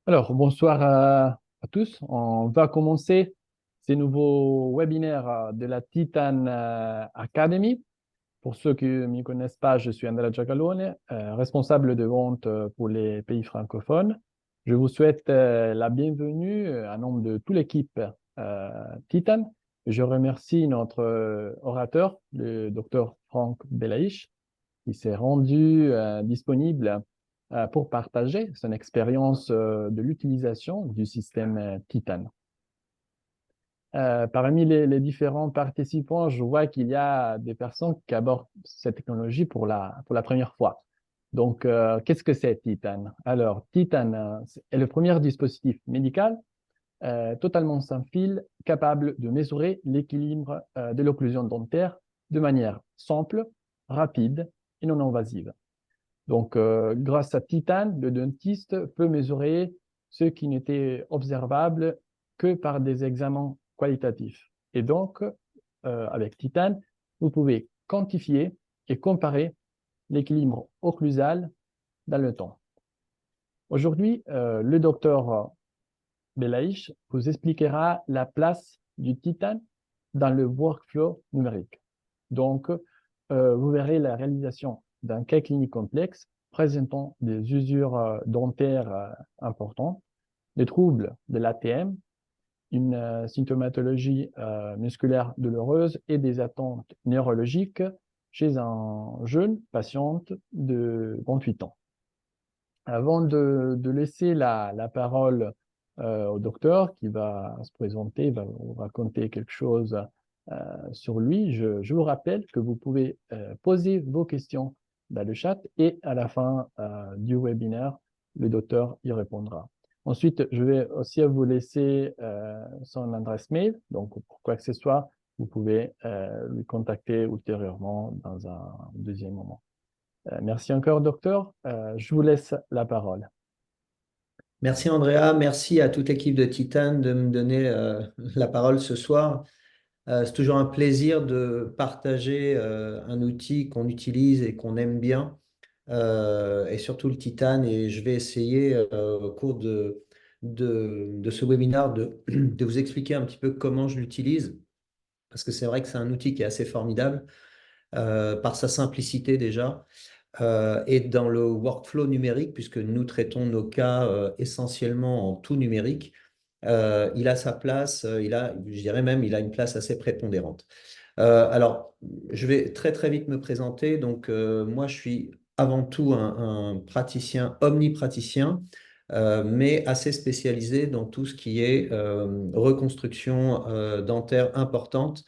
Alors, bonsoir à tous. On va commencer ces nouveaux webinaires de la Titan Academy. Pour ceux qui ne m'y connaissent pas, je suis Andrea Giacalone, responsable de vente pour les pays francophones. Je vous souhaite la bienvenue en nom de toute l'équipe Titan. Je remercie notre orateur, le docteur Franck Belaïch, qui s'est rendu disponible pour partager son expérience de l'utilisation du système Titan. Parmi les différents participants, je vois qu'il y a des personnes qui abordent cette technologie pour la première fois. Donc, qu'est-ce que c'est Titan? Alors, Titan est le premier dispositif médical totalement sans fil, capable de mesurer l'équilibre de l'occlusion dentaire de manière simple, rapide et non invasive. Donc, grâce à Titan, le dentiste peut mesurer ce qui n'était observable que par des examens qualitatifs. Et donc, avec Titan, vous pouvez quantifier et comparer l'équilibre occlusal dans le temps. Aujourd'hui, le docteur Belaïch vous expliquera la place du Titan dans le workflow numérique. Donc, vous verrez la réalisation d'un cas clinique complexe présentant des usures dentaires importantes, des troubles de l'ATM, une symptomatologie musculaire douloureuse et des attentes neurologiques chez un jeune patiente de 28 ans. Avant de laisser la parole au docteur qui va se présenter, va vous raconter quelque chose sur lui, je vous rappelle que vous pouvez poser vos questions dans le chat et à la fin du webinaire, le docteur y répondra. Ensuite, je vais aussi vous laisser son adresse mail, donc pour quoi que ce soit, vous pouvez lui contacter ultérieurement dans un deuxième moment. Merci encore, docteur. Je vous laisse la parole. Merci Andrea, merci à toute l'équipe de Titan de me donner la parole ce soir. C'est toujours un plaisir de partager un outil qu'on utilise et qu'on aime bien, et surtout le Titan. Et je vais essayer au cours de ce webinaire de vous expliquer un petit peu comment je l'utilise, parce que c'est vrai que c'est un outil qui est assez formidable par sa simplicité déjà et dans le workflow numérique, puisque nous traitons nos cas essentiellement en tout numérique. Il a sa place, je dirais même, il a une place assez prépondérante. Alors, je vais très très vite me présenter. Donc, moi, je suis avant tout un praticien, omnipraticien, mais assez spécialisé dans tout ce qui est reconstruction dentaire importante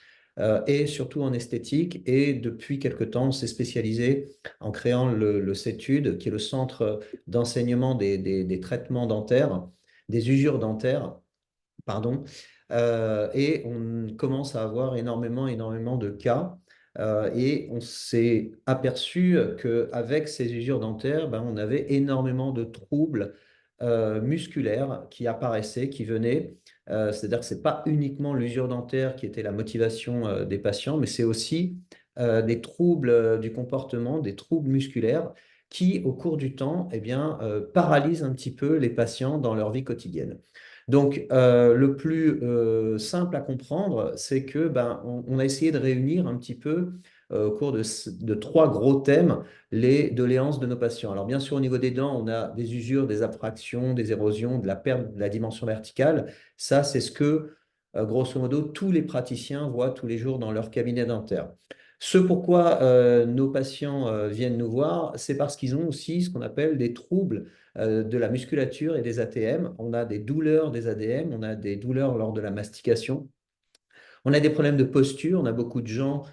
et surtout en esthétique. Et depuis quelque temps, on s'est spécialisé en créant le CETUD, qui est le Centre d'enseignement des traitements dentaires, des usures dentaires, pardon. Et on commence à avoir énormément de cas. Et on s'est aperçu qu'avec ces usures dentaires, ben, on avait énormément de troubles musculaires qui apparaissaient, qui venaient. C'est-à-dire que ce n'est pas uniquement l'usure dentaire qui était la motivation des patients, mais c'est aussi des troubles du comportement, des troubles musculaires qui, au cours du temps, eh bien, paralysent un petit peu les patients dans leur vie quotidienne. Donc, le plus simple à comprendre, c'est que on a essayé de réunir un petit peu au cours de trois gros thèmes les doléances de nos patients. Alors, bien sûr, au niveau des dents, on a des usures, des abfractions, des érosions, de la perte de la dimension verticale. Ça, c'est ce que, grosso modo, tous les praticiens voient tous les jours dans leur cabinet dentaire. Ce pourquoi nos patients viennent nous voir, c'est parce qu'ils ont aussi ce qu'on appelle des troubles de la musculature et des ATM. On a des douleurs des ADM, on a des douleurs lors de la mastication. On a des problèmes de posture, on a beaucoup de gens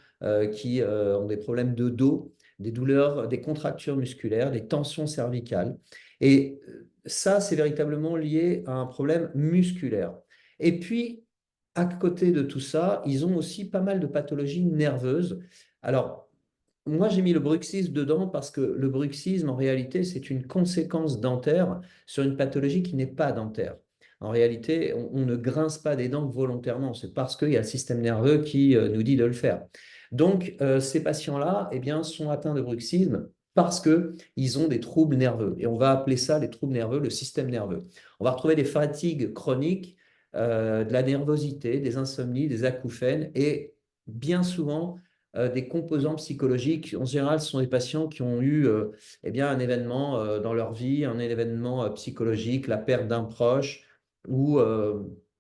qui ont des problèmes de dos, des douleurs, des contractures musculaires, des tensions cervicales. Et ça, c'est véritablement lié à un problème musculaire. Et puis, à côté de tout ça, ils ont aussi pas mal de pathologies nerveuses. Alors, moi, j'ai mis le bruxisme dedans parce que le bruxisme, en réalité, c'est une conséquence dentaire sur une pathologie qui n'est pas dentaire. En réalité, on ne grince pas des dents volontairement. C'est parce qu'il y a le système nerveux qui nous dit de le faire. Donc, ces patients-là, eh bien, sont atteints de bruxisme parce qu'ils ont des troubles nerveux. Et on va appeler ça les troubles nerveux, le système nerveux. On va retrouver des fatigues chroniques, de la nervosité, des insomnies, des acouphènes et bien souvent des composants psychologiques. En général, ce sont des patients qui ont eu eh bien, un événement dans leur vie, un événement psychologique, la perte d'un proche ou,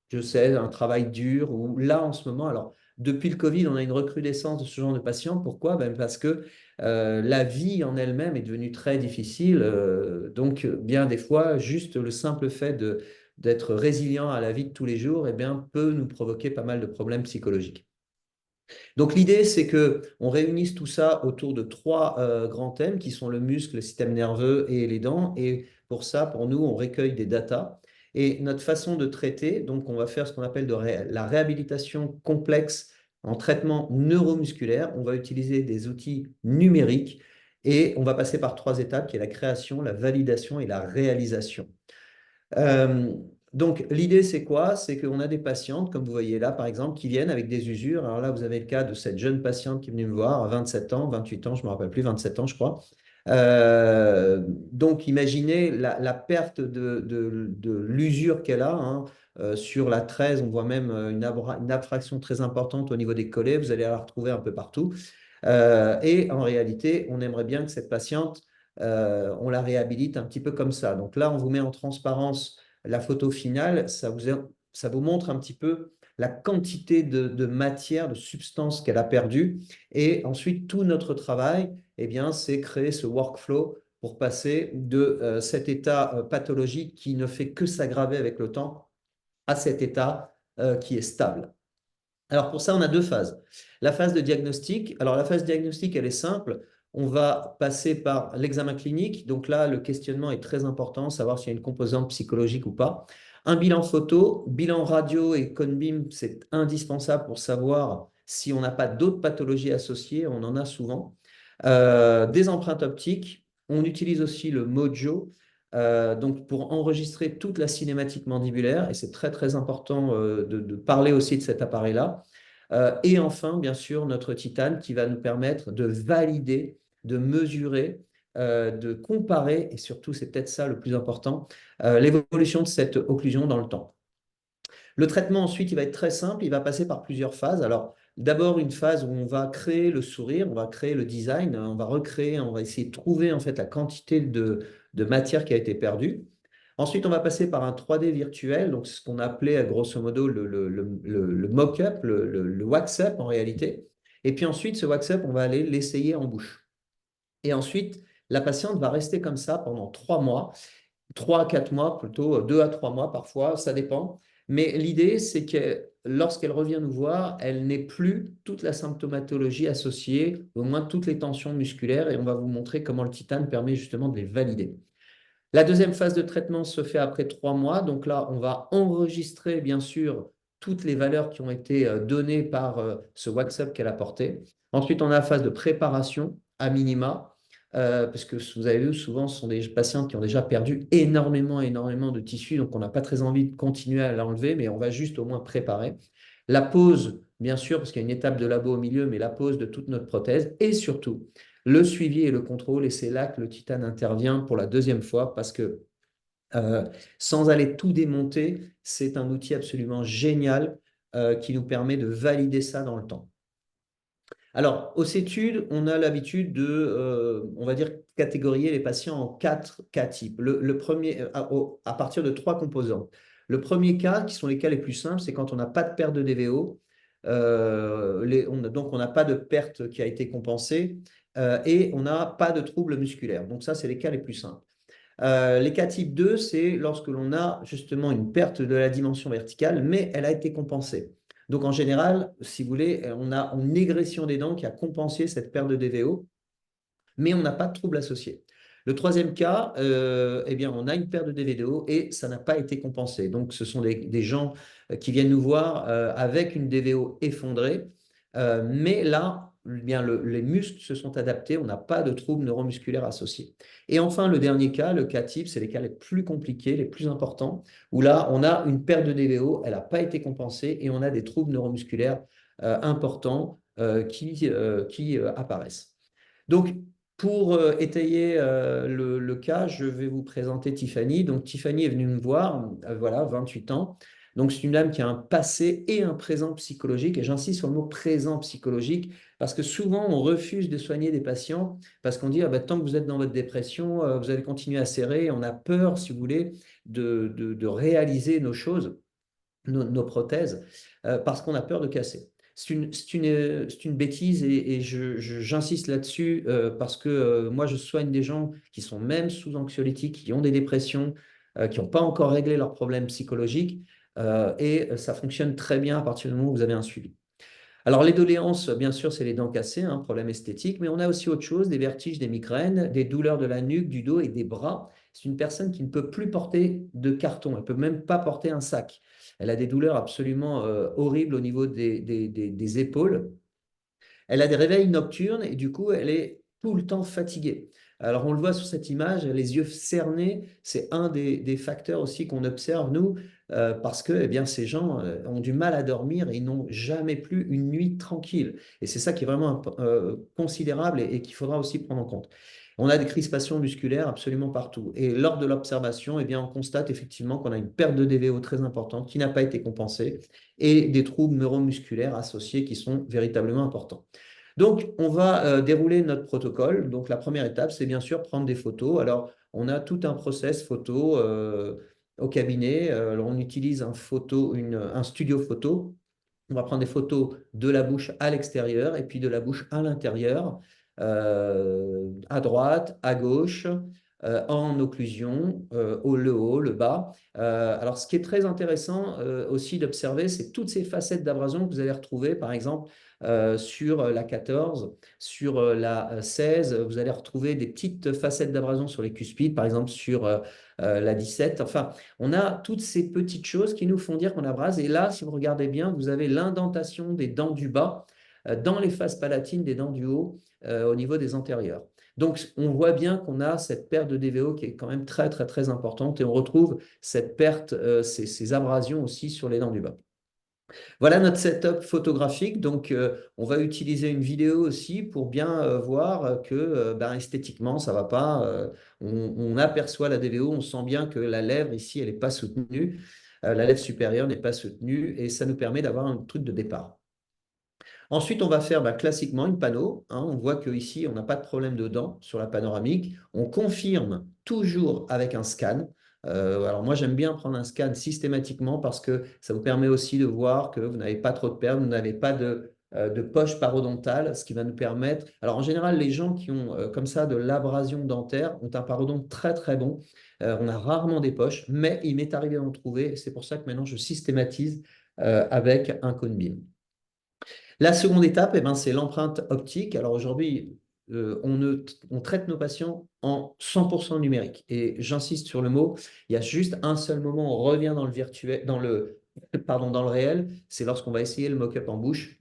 je sais, un travail dur. Ou là, en ce moment, alors, depuis le Covid, on a une recrudescence de ce genre de patients. Pourquoi? Ben, parce que la vie en elle-même est devenue très difficile. Donc, bien des fois, juste le simple fait d'être résilient à la vie de tous les jours, eh bien, peut nous provoquer pas mal de problèmes psychologiques. Donc l'idée, c'est que on réunisse tout ça autour de trois grands thèmes qui sont le muscle, le système nerveux et les dents. Et pour ça, pour nous, on recueille des datas. Et notre façon de traiter, donc on va faire ce qu'on appelle la réhabilitation complexe en traitement neuromusculaire. On va utiliser des outils numériques et on va passer par trois étapes qui est la création, la validation et la réalisation. Euh, donc, l'idée, c'est quoi? C'est qu'on a des patientes, comme vous voyez là, par exemple, qui viennent avec des usures. Alors là, vous avez le cas de cette jeune patiente qui est venue me voir à 27 ans, 28 ans, je ne me rappelle plus, 27 ans, je crois. Donc, imaginez la perte de l'usure qu'elle a, hein. Sur la 13, on voit même une abstraction très importante au niveau des collets. Vous allez la retrouver un peu partout. Et en réalité, on aimerait bien que cette patiente, on la réhabilite un petit peu comme ça. Donc là, on vous met en transparence la photo finale. Ça vous montre un petit peu la quantité de matière, de substance qu'elle a perdue. Et ensuite, tout notre travail, eh bien, c'est créer ce workflow pour passer de cet état pathologique qui ne fait que s'aggraver avec le temps à cet état qui est stable. Alors pour ça, on a deux phases. La phase de diagnostic. Alors la phase diagnostic, elle est simple. On va passer par l'examen clinique. Donc là, le questionnement est très important, savoir s'il y a une composante psychologique ou pas. Un bilan photo, bilan radio et ConBeam, c'est indispensable pour savoir si on n'a pas d'autres pathologies associées. On en a souvent. Des empreintes optiques. On utilise aussi le Mojo. Donc pour enregistrer toute la cinématique mandibulaire, et c'est très très important de parler aussi de cet appareil-là. Et enfin, bien sûr, notre titane qui va nous permettre de valider, de mesurer, de comparer, et surtout, c'est peut-être ça le plus important, l'évolution de cette occlusion dans le temps. Le traitement ensuite, il va être très simple, il va passer par plusieurs phases. Alors, d'abord une phase où on va créer le sourire, on va créer le design, on va recréer, on va essayer de trouver en fait la quantité de matière qui a été perdue. Ensuite, on va passer par un 3D virtuel, donc c'est ce qu'on appelait grosso modo le mock-up, le wax-up en réalité. Et puis ensuite, ce wax-up, on va aller l'essayer en bouche. Et ensuite, la patiente va rester comme ça pendant 3 mois. 3 à 4 mois, plutôt 2 à 3 mois parfois, ça dépend. Mais l'idée, c'est que lorsqu'elle revient nous voir, elle n'ait plus toute la symptomatologie associée, au moins toutes les tensions musculaires, et on va vous montrer comment le titane permet justement de les valider. La deuxième phase de traitement se fait après 3 mois. Donc là, on va enregistrer, bien sûr, toutes les valeurs qui ont été données par ce WhatsApp qu'elle a porté. Ensuite, on a la phase de préparation à minima, parce que vous avez vu, souvent, ce sont des patientes qui ont déjà perdu énormément, énormément de tissu. Donc, on n'a pas très envie de continuer à l'enlever, mais on va juste au moins préparer. La pose, bien sûr, parce qu'il y a une étape de labo au milieu, mais la pose de toute notre prothèse. Et surtout, le suivi et le contrôle. Et c'est là que le titane intervient pour la deuxième fois parce que euh, sans aller tout démonter, c'est un outil absolument génial qui nous permet de valider ça dans le temps. Alors, aux études, on a l'habitude de, on va dire, catégoriser les patients en 4 cas types. Le premier, à partir de 3 composants. Le premier cas, qui sont les cas les plus simples, c'est quand on n'a pas de perte de DVO, donc on n'a pas de perte qui a été compensée et on n'a pas de troubles musculaires. Donc ça, c'est les cas les plus simples. Les cas type 2, c'est lorsque l'on a justement une perte de la dimension verticale, mais elle a été compensée. Donc en général, si vous voulez, on a une négression des dents qui a compensé cette perte de DVO, mais on n'a pas de trouble associé. Le troisième cas, eh bien, on a une perte de DVO et ça n'a pas été compensé. Donc ce sont des gens qui viennent nous voir avec une DVO effondrée, mais là, eh bien, les muscles se sont adaptés, on n'a pas de troubles neuromusculaires associés. Et enfin, le dernier cas, le cas type, c'est les cas les plus compliqués, les plus importants, où là, on a une perte de DVO, elle n'a pas été compensée et on a des troubles neuromusculaires importants qui apparaissent. Donc, pour étayer le cas, je vais vous présenter Tiffany. Donc, Tiffany est venue me voir, voilà, 28 ans. Donc, c'est une dame qui a un passé et un présent psychologique. Et j'insiste sur le mot présent psychologique parce que souvent, on refuse de soigner des patients parce qu'on dit, ah bah, tant que vous êtes dans votre dépression, vous allez continuer à serrer. On a peur, si vous voulez, de réaliser nos choses, nos prothèses, parce qu'on a peur de casser. C'est une bêtise et j'insiste là-dessus parce que moi, je soigne des gens qui sont même sous anxiolytiques, qui ont des dépressions, qui n'ont pas encore réglé leurs problèmes psychologiques et ça fonctionne très bien à partir du moment où vous avez un suivi. Alors, les doléances, bien sûr, c'est les dents cassées, un problème esthétique, mais on a aussi autre chose, des vertiges, des migraines, des douleurs de la nuque, du dos et des bras. C'est une personne qui ne peut plus porter de carton, elle ne peut même pas porter un sac. Elle a des douleurs absolument horribles au niveau des épaules. Elle a des réveils nocturnes et du coup, elle est tout le temps fatiguée. Alors, on le voit sur cette image, les yeux cernés, c'est un des facteurs aussi qu'on observe, nous, parce que eh bien, ces gens ont du mal à dormir et ils n'ont jamais plus une nuit tranquille. Et c'est ça qui est vraiment considérable et qu'il faudra aussi prendre en compte. On a des crispations musculaires absolument partout. Et lors de l'observation, eh bien, on constate effectivement qu'on a une perte de DVO très importante qui n'a pas été compensée et des troubles neuromusculaires associés qui sont véritablement importants. Donc, on va dérouler notre protocole. Donc, la première étape, c'est bien sûr prendre des photos. Alors, on a tout un process photo au cabinet. Alors, on utilise un studio photo. On va prendre des photos de la bouche à l'extérieur et puis de la bouche à l'intérieur, à droite, à gauche, en occlusion, le haut, le bas. Alors, ce qui est très intéressant aussi d'observer, c'est toutes ces facettes d'abrasion que vous allez retrouver, par exemple, sur la 14, sur la 16. Vous allez retrouver des petites facettes d'abrasion sur les cuspides, par exemple sur la 17. Enfin, on a toutes ces petites choses qui nous font dire qu'on abrase. Et là, si vous regardez bien, vous avez l'indentation des dents du bas dans les faces palatines des dents du haut au niveau des antérieures. Donc, on voit bien qu'on a cette perte de DVO qui est quand même très, très, très importante et on retrouve cette perte, ces abrasions aussi sur les dents du bas. Voilà notre setup photographique. Donc, on va utiliser une vidéo aussi pour bien voir que ben, esthétiquement, ça ne va pas. On aperçoit la DVO, on sent bien que la lèvre ici, elle n'est pas soutenue. La lèvre supérieure n'est pas soutenue et ça nous permet d'avoir un truc de départ. Ensuite, on va faire bah, classiquement une pano. Hein. On voit qu'ici, on n'a pas de problème de dents sur la panoramique. On confirme toujours avec un scan. Alors moi, j'aime bien prendre un scan systématiquement parce que ça vous permet aussi de voir que vous n'avez pas trop de pertes, vous n'avez pas de poche parodontale, ce qui va nous permettre… Alors en général, les gens qui ont comme ça de l'abrasion dentaire ont un parodonte très très bon. On a rarement des poches, mais il m'est arrivé d'en trouver. C'est pour ça que maintenant, je systématise avec un cone beam. La seconde étape, eh ben, c'est l'empreinte optique. Alors aujourd'hui, on traite nos patients en 100% numérique. Et j'insiste sur le mot, il y a juste un seul moment où on revient dans le virtuel, pardon, dans le réel, c'est lorsqu'on va essayer le mock-up en bouche.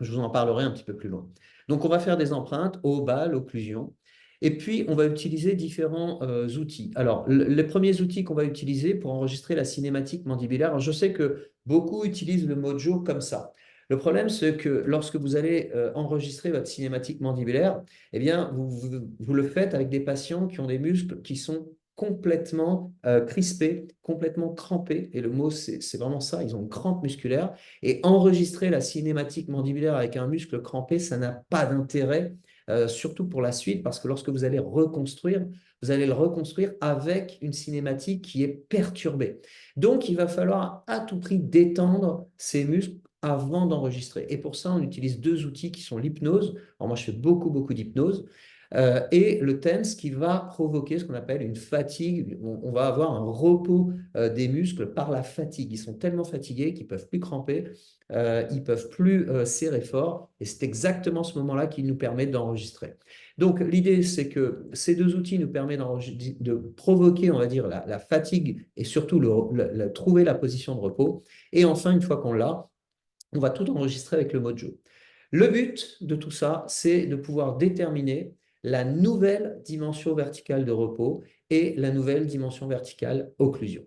Je vous en parlerai un petit peu plus loin. Donc, on va faire des empreintes, haut, bas, l'occlusion. Et puis, on va utiliser différents outils. Alors, les premiers outils qu'on va utiliser pour enregistrer la cinématique mandibulaire, alors je sais que beaucoup utilisent le Mojo comme ça. Le problème, c'est que lorsque vous allez enregistrer votre cinématique mandibulaire, eh bien, vous le faites avec des patients qui ont des muscles qui sont complètement crispés, complètement crampés. Et le mot, c'est vraiment ça, ils ont une crampe musculaire. Et enregistrer la cinématique mandibulaire avec un muscle crampé, ça n'a pas d'intérêt, surtout pour la suite, parce que lorsque vous allez reconstruire, vous allez le reconstruire avec une cinématique qui est perturbée. Donc, il va falloir à tout prix détendre ces muscles avant d'enregistrer. Et pour ça, on utilise deux outils qui sont l'hypnose. Alors moi, je fais beaucoup, beaucoup d'hypnose. Et le TENS qui va provoquer ce qu'on appelle une fatigue. On va avoir un repos des muscles par la fatigue. Ils sont tellement fatigués qu'ils ne peuvent plus cramper, ils ne peuvent plus serrer fort. Et c'est exactement ce moment-là qui nous permet d'enregistrer. Donc, l'idée, c'est que ces deux outils nous permettent de provoquer, on va dire, la fatigue et surtout trouver la position de repos. Et enfin, une fois qu'on l'a, on va tout enregistrer avec le Mojo. Le but de tout ça, c'est de pouvoir déterminer la nouvelle dimension verticale de repos et la nouvelle dimension verticale occlusion.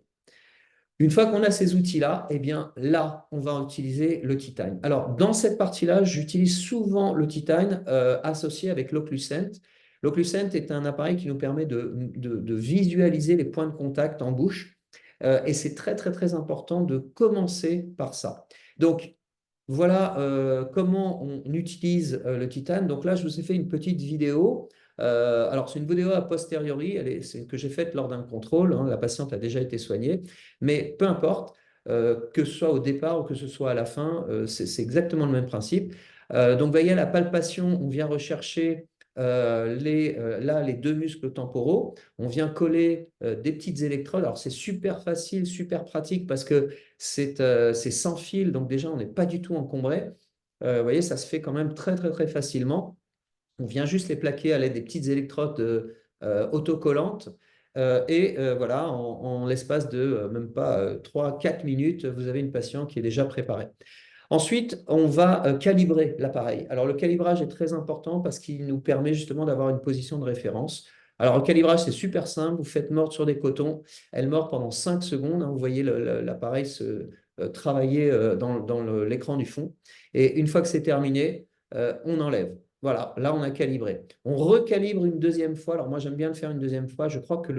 Une fois qu'on a ces outils-là, eh bien là, on va utiliser le T-Time. Alors, dans cette partie-là, j'utilise souvent le T-Time associé avec l'Occluscent. L'Occluscent est un appareil qui nous permet de visualiser les points de contact en bouche. Et c'est très, très, très important de commencer par ça. Donc, voilà comment on utilise le titane. Donc là, je vous ai fait une petite vidéo. Alors, c'est une vidéo a posteriori, c'est que j'ai faite lors d'un contrôle. Hein, la patiente a déjà été soignée. Mais peu importe, que ce soit au départ ou que ce soit à la fin, c'est exactement le même principe. Donc, vous voyez, à la palpation, on vient rechercher là, les deux muscles temporaux. On vient coller des petites électrodes. Alors, c'est super facile, super pratique parce que c'est sans fil, donc déjà, on n'est pas du tout encombré. Vous voyez, ça se fait quand même très, très, très facilement. On vient juste les plaquer à l'aide des petites électrodes autocollantes. Voilà, en l'espace de même pas 3-4 minutes, vous avez une patiente qui est déjà préparée. Ensuite, on va calibrer l'appareil. Alors, le calibrage est très important parce qu'il nous permet justement d'avoir une position de référence. Alors, le calibrage, c'est super simple. Vous faites mordre sur des cotons. Elle mord pendant 5 secondes. Hein. Vous voyez l'appareil se travailler dans l'écran du fond. Et une fois que c'est terminé, on enlève. Voilà, là, on a calibré. On recalibre une deuxième fois. Alors, moi, j'aime bien le faire une deuxième fois. Je crois que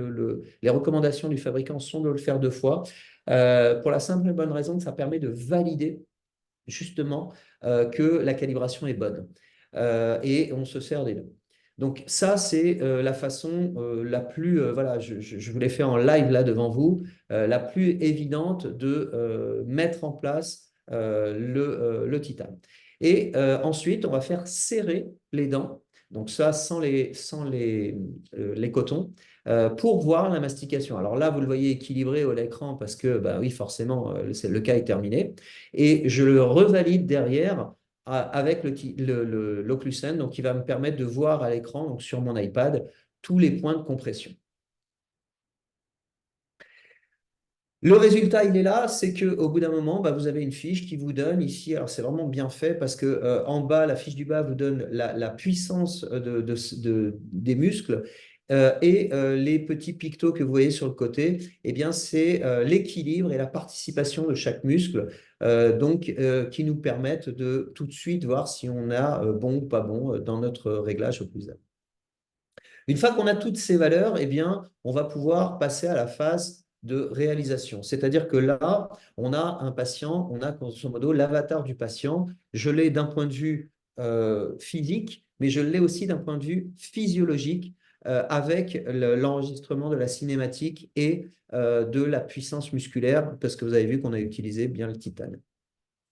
les recommandations du fabricant sont de le faire 2 fois. Pour la simple et bonne raison que ça permet de valider justement que la calibration est bonne. Et on se sert des deux. Donc ça, c'est la façon la plus, voilà, je vous l'ai fait en live là devant vous, la plus évidente de mettre en place le titane. Et ensuite, on va faire serrer les dents, donc ça sans les cotons, pour voir la mastication. Alors là, vous le voyez équilibré à l'écran parce que, bah oui, forcément, le cas est terminé. Et je le revalide derrière avec l'Occluscent, donc qui va me permettre de voir à l'écran, donc sur mon iPad, tous les points de compression. Le résultat, il est là, c'est qu'au bout d'un moment, bah, vous avez une fiche qui vous donne ici, alors c'est vraiment bien fait parce que en bas, la fiche du bas vous donne la puissance des muscles et les petits pictos que vous voyez sur le côté, eh bien c'est l'équilibre et la participation de chaque muscle, qui nous permettent de tout de suite voir si on a bon ou pas bon dans notre réglage occlusal. Une fois qu'on a toutes ces valeurs, eh bien, on va pouvoir passer à la phase de réalisation. C'est-à-dire que là, on a un patient, on a grosso modo l'avatar du patient. Je l'ai d'un point de vue physique, mais je l'ai aussi d'un point de vue physiologique avec l'enregistrement de la cinématique et de la puissance musculaire, parce que vous avez vu qu'on a utilisé bien le titane.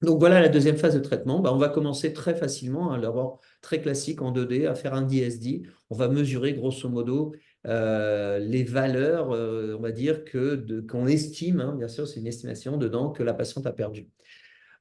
Donc voilà la deuxième phase de traitement. Bah, on va commencer très facilement, d'abord très classique en 2D, à faire un DSD. On va mesurer grosso modo les valeurs, on va dire, qu'on estime, hein, bien sûr c'est une estimation dedans, que la patiente a perdu.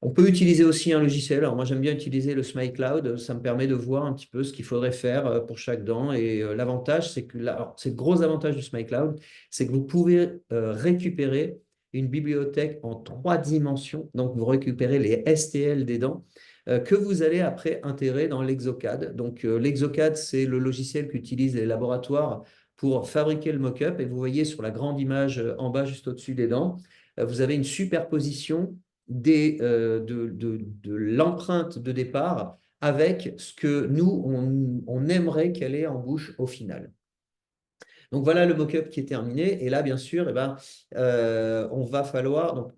On peut utiliser aussi un logiciel. Alors moi j'aime bien utiliser le SmileCloud. Ça me permet de voir un petit peu ce qu'il faudrait faire pour chaque dent. Et l'avantage, c'est que c'est le gros avantage du SmileCloud, c'est que vous pouvez récupérer une bibliothèque en 3 dimensions. Donc vous récupérez les STL des dents que vous allez après intégrer dans l'Exocad. Donc l'Exocad, c'est le logiciel qu'utilisent les laboratoires pour fabriquer le mock-up. Et vous voyez sur la grande image en bas, juste au-dessus des dents, vous avez une superposition de l'empreinte de départ avec ce que nous, on aimerait qu'elle ait en bouche au final. Donc voilà le mock-up qui est terminé. Et là, bien sûr, on va falloir, donc,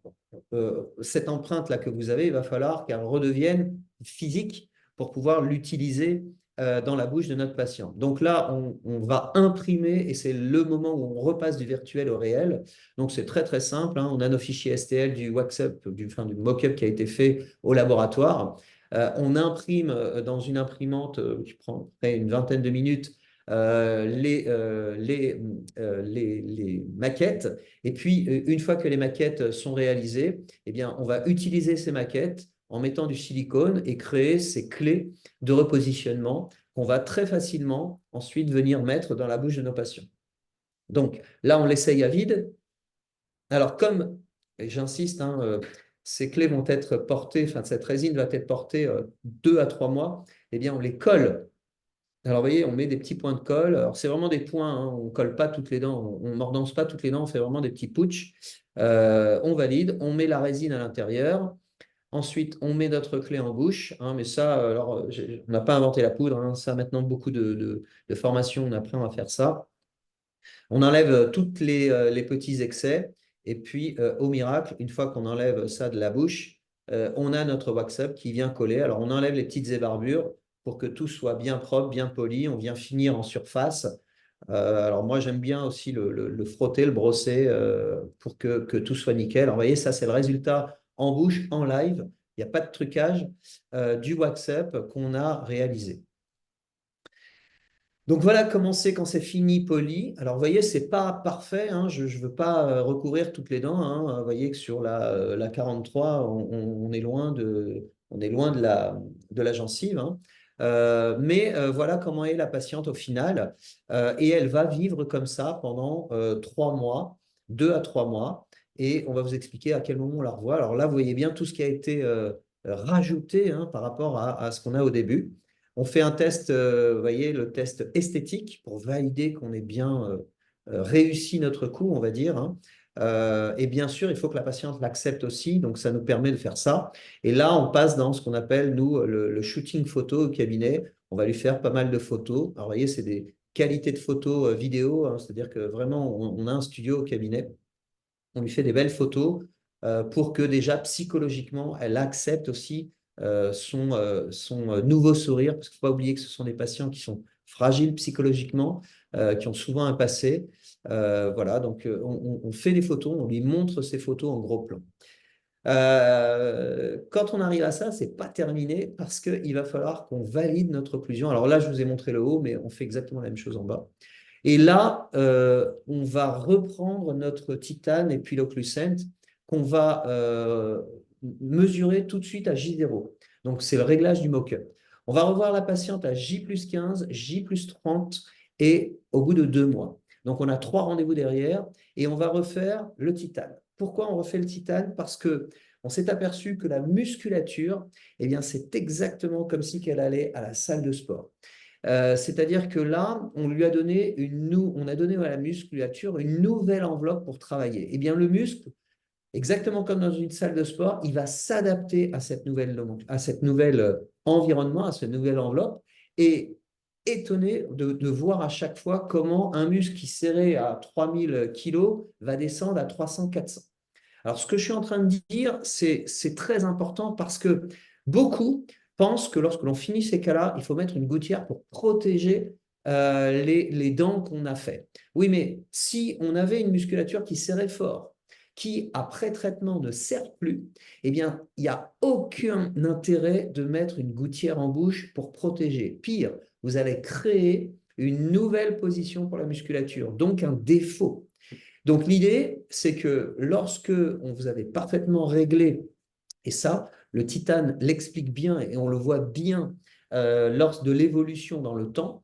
cette empreinte-là que vous avez, il va falloir qu'elle redevienne physique pour pouvoir l'utiliser dans la bouche de notre patient. Donc là, on va imprimer et c'est le moment où on repasse du virtuel au réel. Donc c'est très très simple. Hein. On a nos fichiers STL du wax-up, du mock-up qui a été fait au laboratoire. On imprime dans une imprimante qui prend près une vingtaine de minutes les maquettes. Et puis, une fois que les maquettes sont réalisées, eh bien, on va utiliser ces maquettes en mettant du silicone et créer ces clés de repositionnement qu'on va très facilement ensuite venir mettre dans la bouche de nos patients. Donc là, on l'essaye à vide. Alors, comme, et j'insiste, hein, ces clés vont être portées, enfin, cette résine va être portée 2 à 3 mois, eh bien, on les colle. Alors, vous voyez, on met des petits points de colle. Alors, c'est vraiment des points, hein, on ne colle pas toutes les dents, on ne mordance pas toutes les dents, on fait vraiment des petits putsch. On valide, on met la résine à l'intérieur. Ensuite, on met notre clé en bouche, hein, mais ça, alors, on n'a pas inventé la poudre, hein, ça, maintenant, beaucoup de formations, on apprend à faire ça. On enlève tous les petits excès, et puis, au miracle, une fois qu'on enlève ça de la bouche, on a notre wax-up qui vient coller. Alors, on enlève les petites ébarbures pour que tout soit bien propre, bien poli. On vient finir en surface. Alors moi, j'aime bien aussi le frotter, le brosser pour que tout soit nickel. Alors, vous voyez, ça, c'est le résultat en bouche, en live. Il n'y a pas de trucage du wax-up qu'on a réalisé. Donc voilà comment c'est quand c'est fini poli. Alors vous voyez, c'est pas parfait, hein. Je ne veux pas recouvrir toutes les dents, hein. Vous voyez que sur la 43, on est loin de la gencive, hein. Mais voilà comment est la patiente au final. Et elle va vivre comme ça pendant 3 mois, 2 à 3 mois. Et on va vous expliquer à quel moment on la revoit. Alors là, vous voyez bien tout ce qui a été rajouté, hein, par rapport à ce qu'on a au début. On fait un test, vous voyez, le test esthétique pour valider qu'on ait bien réussi notre coup, on va dire, hein. Et bien sûr, il faut que la patiente l'accepte aussi, donc ça nous permet de faire ça. Et là, on passe dans ce qu'on appelle, nous, le shooting photo au cabinet. On va lui faire pas mal de photos. Alors, vous voyez, c'est des qualités de photos vidéo, hein, c'est-à-dire que vraiment, on a un studio au cabinet. On lui fait des belles photos pour que déjà psychologiquement, elle accepte aussi son nouveau sourire, parce qu'il ne faut pas oublier que ce sont des patients qui sont fragiles psychologiquement, qui ont souvent un passé. Voilà, donc on fait des photos, on lui montre ces photos en gros plan. Quand on arrive à ça, ce n'est pas terminé parce qu'il va falloir qu'on valide notre occlusion. Alors là, je vous ai montré le haut, mais on fait exactement la même chose en bas. Et là, on va reprendre notre titane et puis l'occluscent qu'on va mesurer tout de suite à J0. Donc, c'est le réglage du mock-up. On va revoir la patiente à J+15, J+30 et au bout de 2 mois. Donc, on a 3 rendez-vous derrière et on va refaire le titane. Pourquoi on refait le titane? Parce que on s'est aperçu que la musculature, eh bien, c'est exactement comme si elle allait à la salle de sport. C'est-à-dire que là, on lui a donné on a donné à la musculature une nouvelle enveloppe pour travailler. Eh bien, le muscle, exactement comme dans une salle de sport, il va s'adapter à cette nouvelle environnement, à cette nouvelle enveloppe, et étonné de voir à chaque fois comment un muscle qui serrait à 3000 kilos va descendre à 300-400. Alors, ce que je suis en train de dire, c'est très important parce que beaucoup pensent que lorsque l'on finit ces cas-là, il faut mettre une gouttière pour protéger les dents qu'on a fait. Oui, mais si on avait une musculature qui serrait fort, qui, après traitement, ne serre plus, eh bien, il n'y a aucun intérêt de mettre une gouttière en bouche pour protéger. Pire, vous allez créer une nouvelle position pour la musculature, donc un défaut. Donc l'idée, c'est que lorsque on vous avait parfaitement réglé, et ça, le titane l'explique bien et on le voit bien lors de l'évolution dans le temps,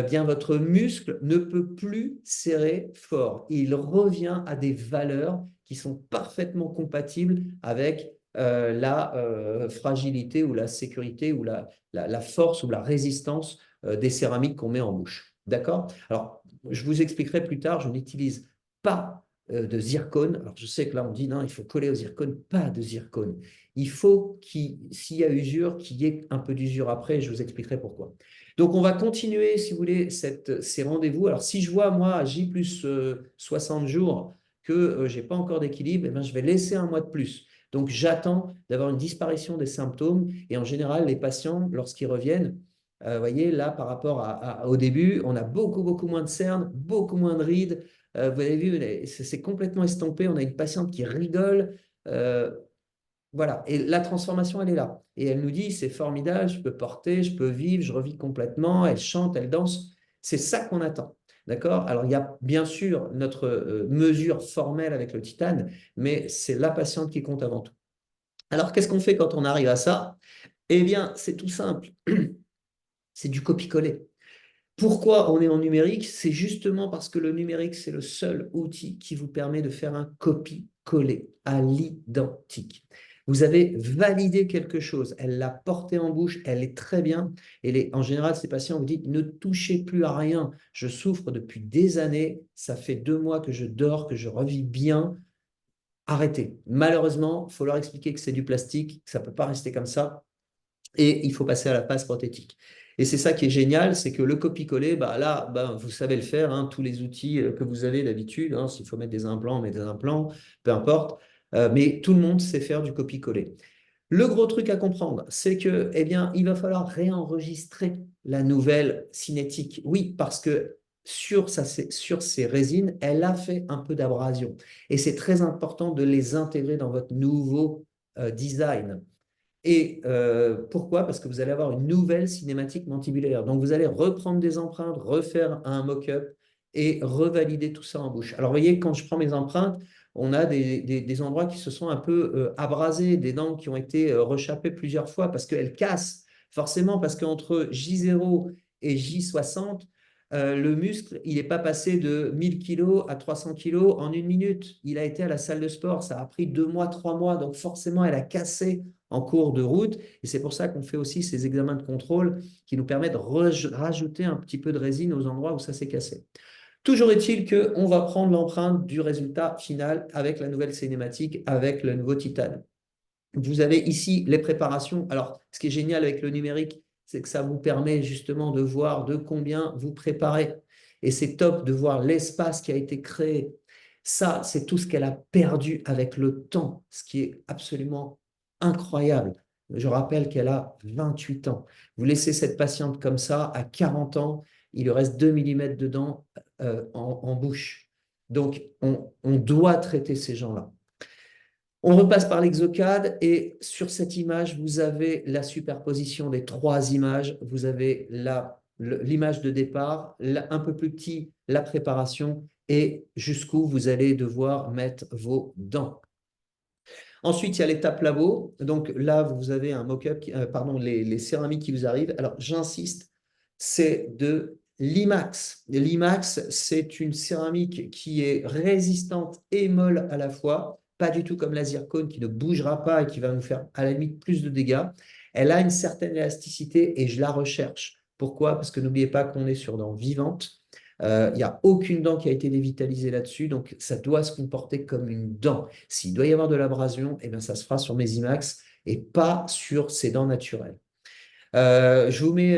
bien votre muscle ne peut plus serrer fort. Il revient à des valeurs qui sont parfaitement compatibles avec la fragilité ou la sécurité ou la force ou la résistance des céramiques qu'on met en bouche. D'accord? Alors, je vous expliquerai plus tard, je n'utilise pas de zircone. Alors, je sais que là, on dit non, il faut coller au zircone. Pas de zircone. Il faut s'il y a usure, qu'il y ait un peu d'usure après. Je vous expliquerai pourquoi. Donc, on va continuer, si vous voulez, ces rendez-vous. Alors, si je vois, moi, à J plus 60 jours, que je n'ai pas encore d'équilibre, eh bien, je vais laisser un mois de plus. Donc, j'attends d'avoir une disparition des symptômes. Et en général, les patients, lorsqu'ils reviennent, vous voyez, là, par rapport au début, on a beaucoup, beaucoup moins de cernes, beaucoup moins de rides. Vous avez vu, c'est complètement estompé. On a une patiente qui rigole. Voilà. Et la transformation, elle est là. Et elle nous dit, c'est formidable, je peux porter, je peux vivre, je revis complètement. Elle chante, elle danse. C'est ça qu'on attend. D'accord? Alors, il y a bien sûr notre mesure formelle avec le titane, mais c'est la patiente qui compte avant tout. Alors, qu'est-ce qu'on fait quand on arrive à ça? Eh bien, c'est tout simple. C'est du copier-coller. Pourquoi on est en numérique? C'est justement parce que le numérique, c'est le seul outil qui vous permet de faire un copier-coller à l'identique. Vous avez validé quelque chose, elle l'a porté en bouche, elle est très bien. Et en général, ces patients vous disent, ne touchez plus à rien, je souffre depuis des années, ça fait 2 mois que je dors, que je revis bien, arrêtez. Malheureusement, il faut leur expliquer que c'est du plastique, que ça ne peut pas rester comme ça, et il faut passer à la phase prothétique. Et c'est ça qui est génial, c'est que le copier-coller, bah là, bah, vous savez le faire, hein, tous les outils que vous avez d'habitude, hein, s'il faut mettre des implants, mettez des implants, peu importe, mais tout le monde sait faire du copier-coller. Le gros truc à comprendre, c'est que, eh bien, il va falloir réenregistrer la nouvelle cinétique. Oui, parce que sur ces résines, elle a fait un peu d'abrasion. Et c'est très important de les intégrer dans votre nouveau design. Et pourquoi? Parce que vous allez avoir une nouvelle cinématique mandibulaire. Donc, vous allez reprendre des empreintes, refaire un mock-up et revalider tout ça en bouche. Alors, vous voyez, quand je prends mes empreintes, on a des endroits qui se sont un peu abrasés, des dents qui ont été rechappées plusieurs fois parce qu'elles cassent. Forcément, parce qu'entre J0 et J60, le muscle, il n'est pas passé de 1000 kilos à 300 kilos en 1 minute. Il a été à la salle de sport, ça a pris 2 mois, 3 mois. Donc, forcément, elle a cassé en cours de route. Et c'est pour ça qu'on fait aussi ces examens de contrôle qui nous permettent de rajouter un petit peu de résine aux endroits où ça s'est cassé. Toujours est-il qu'on va prendre l'empreinte du résultat final avec la nouvelle cinématique, avec le nouveau titane. Vous avez ici les préparations. Alors, ce qui est génial avec le numérique, c'est que ça vous permet justement de voir de combien vous préparez. Et c'est top de voir l'espace qui a été créé. Ça, c'est tout ce qu'elle a perdu avec le temps, ce qui est absolument incroyable. Je rappelle qu'elle a 28 ans. Vous laissez cette patiente comme ça, à 40 ans, il lui reste 2 millimètres de dents en bouche. Donc, on doit traiter ces gens-là. On repasse par l'exocad et sur cette image, vous avez la superposition des 3 images. Vous avez l'image de départ, un peu plus petit, la préparation et jusqu'où vous allez devoir mettre vos dents. Ensuite, il y a l'étape labo. Donc là, vous avez un mock-up, pardon, les céramiques qui vous arrivent. Alors, j'insiste, c'est de l'IMAX. L'IMAX, c'est une céramique qui est résistante et molle à la fois, pas du tout comme la zircone qui ne bougera pas et qui va nous faire à la limite plus de dégâts. Elle a une certaine élasticité et je la recherche. Pourquoi? Parce que n'oubliez pas qu'on est sur dents vivantes. Il n'y a aucune dent qui a été dévitalisée là-dessus, donc ça doit se comporter comme une dent. S'il doit y avoir de l'abrasion, eh bien, ça se fera sur mes IMAX et pas sur ces dents naturelles. Je vous mets